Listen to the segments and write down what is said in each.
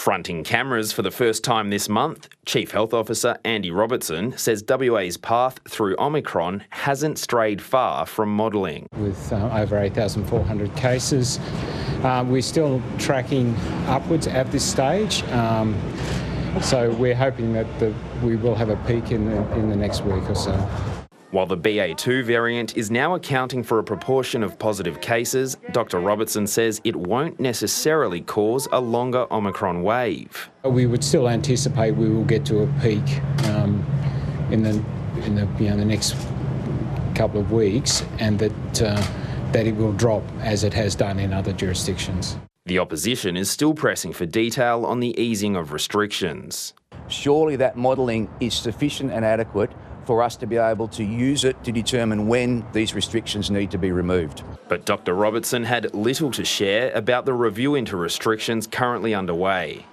Fronting cameras for the first time this month, Chief Health Officer Andy Robertson says WA's path through Omicron hasn't strayed far from modelling. With over 8,400 cases, we're still tracking upwards at this stage. So we're hoping that we will have a peak in the next week or so. While the BA2 variant is now accounting for a proportion of positive cases, Dr Robertson says it won't necessarily cause a longer Omicron wave. We would still anticipate we will get to a peak in the next couple of weeks, and that it will drop as it has done in other jurisdictions. The opposition is still pressing for detail on the easing of restrictions. Surely that modelling is sufficient and adequate for us to be able to use it to determine when these restrictions need to be removed. But Dr Robertson had little to share about the review into restrictions currently underway.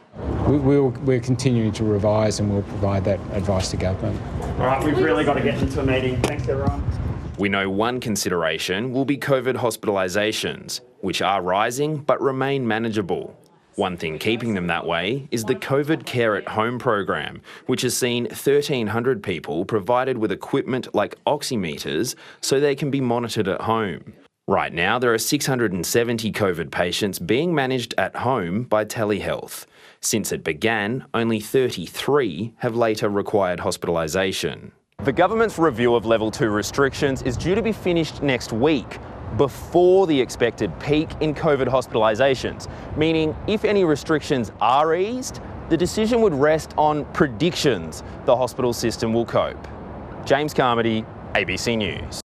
We're continuing to revise and we'll provide that advice to government. All right, we've really got to get into a meeting. Thanks, everyone. We know one consideration will be COVID hospitalisations, which are rising but remain manageable. One thing keeping them that way is the COVID Care at Home program, which has seen 1,300 people provided with equipment like oximeters so they can be monitored at home. Right now, there are 670 COVID patients being managed at home by telehealth. Since it began, only 33 have later required hospitalisation. The government's review of Level 2 restrictions is due to be finished next week, before the expected peak in COVID hospitalisations, meaning if any restrictions are eased, the decision would rest on predictions the hospital system will cope. James Carmody, ABC News.